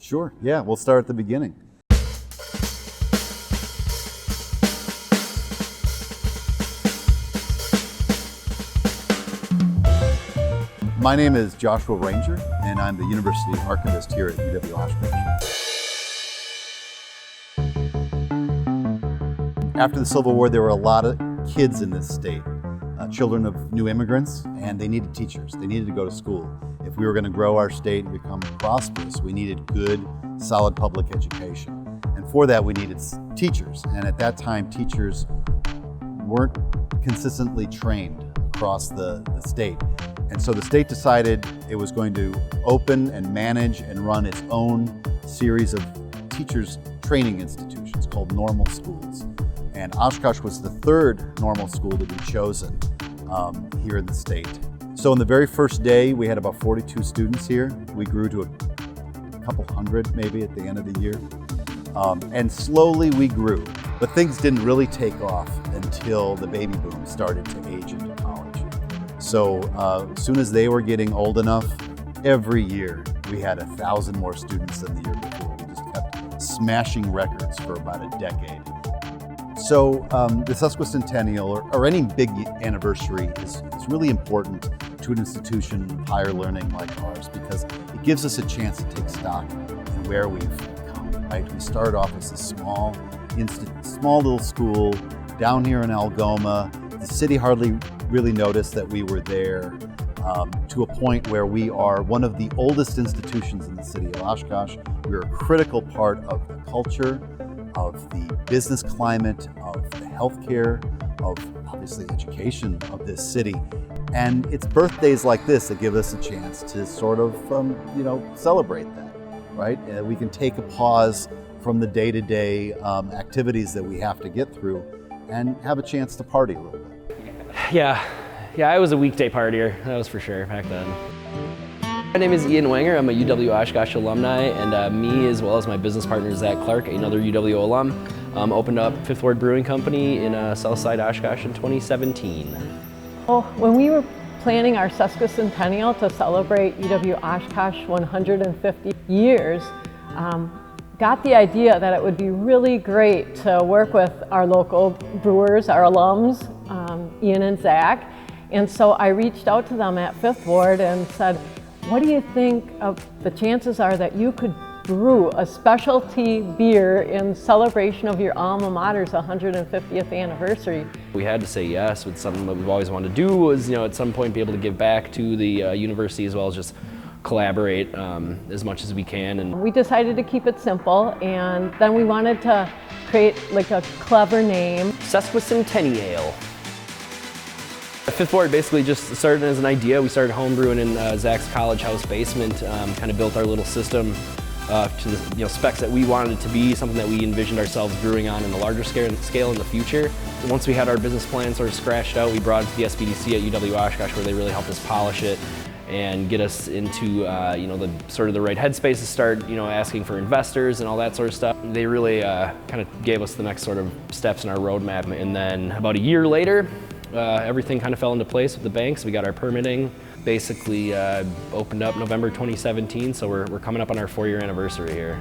Sure, yeah, we'll start at the beginning. My name is Joshua Ranger, and I'm the University Archivist here at UW Oshkosh. After the Civil War, there were a lot of kids in this state, children of new immigrants, and they needed teachers. They needed to go to school. If we were going to grow our state and become prosperous, we needed good, solid public education. And for that, we needed teachers. And at that time, teachers weren't consistently trained across the state. And so the state decided it was going to open and manage and run its own series of teachers training institutions called normal schools. And Oshkosh was the third normal school to be chosen here in the state. So on the very first day, we had about 42 students here. We grew to a couple hundred maybe at the end of the year. And slowly we grew, but things didn't really take off until the baby boom started to age into college. So as soon as they were getting old enough, every year we had 1,000 more students than the year before. We just kept smashing records for about a decade. So the Sesquicentennial, or any big anniversary, is really important to an institution of higher learning like ours because it gives us a chance to take stock in where we've come, right? We started off as a small little school down here in Algoma. The city hardly really noticed that we were there, to a point where we are one of the oldest institutions in the city of Oshkosh. We're a critical part of the culture, of the business climate, of the healthcare, of obviously education of this city. And it's birthdays like this that give us a chance to sort of, celebrate that, right? We can take a pause from the day-to-day activities that we have to get through and have a chance to party a little bit. Yeah, I was a weekday partier, that was for sure back then. My name is Ian Wenger. I'm a UW Oshkosh alumni, and me as well as my business partner Zach Clark, another UWO alum, opened up Fifth Ward Brewing Company in Southside Oshkosh in 2017. Well, when we were planning our Sesquicentennial to celebrate UW Oshkosh 150 years, got the idea that it would be really great to work with our local brewers, our alums, Ian and Zach. And so I reached out to them at Fifth Ward and said, what do you think of the chances are that you could brew a specialty beer in celebration of your alma mater's 150th anniversary? We had to say yes with something that we've always wanted to do was, at some point be able to give back to the university as well as just collaborate as much as we can. And we decided to keep it simple, and then we wanted to create like a clever name. SesquicentenniAle. Fifth Ward basically just started as an idea. We started homebrewing in Zach's college house basement, kind of built our little system to the specs that we wanted it to be, something that we envisioned ourselves brewing on in a larger scale in the future. Once we had our business plan sort of scratched out, we brought it to the SBDC at UW Oshkosh, where they really helped us polish it and get us into the sort of the right headspace to start asking for investors and all that sort of stuff. They really kind of gave us the next sort of steps in our roadmap. And then about a year later, everything kind of fell into place with the banks. We got our permitting, basically opened up November 2017, so we're coming up on our 4-year anniversary here.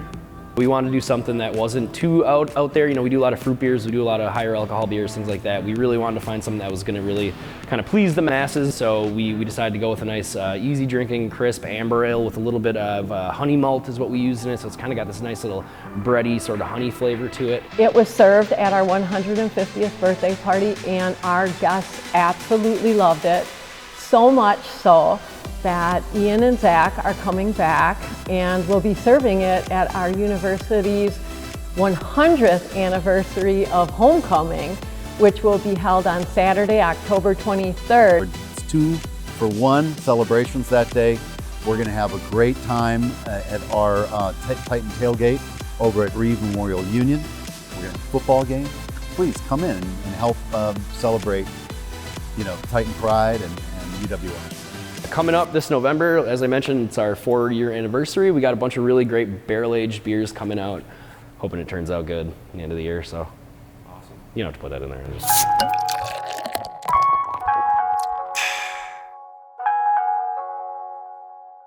We wanted to do something that wasn't too out there. We do a lot of fruit beers, we do a lot of higher alcohol beers, things like that. We really wanted to find something that was going to really kind of please the masses, so we decided to go with a nice, easy drinking, crisp amber ale with a little bit of honey malt is what we used in it, so it's kind of got this nice little bready sort of honey flavor to it. It was served at our 150th birthday party, and our guests absolutely loved it, so much so that Ian and Zach are coming back and will be serving it at our university's 100th anniversary of homecoming, which will be held on Saturday, October 23rd. It's 2-for-1 celebrations that day. We're going to have a great time at our Titan tailgate over at Reeve Memorial Union. We're going to have a football game. Please come in and help celebrate, Titan Pride and UW Oshkosh. Coming up this November, as I mentioned, it's our 4-year anniversary. We got a bunch of really great barrel-aged beers coming out. Hoping it turns out good at the end of the year, so awesome. You don't have to put that in there.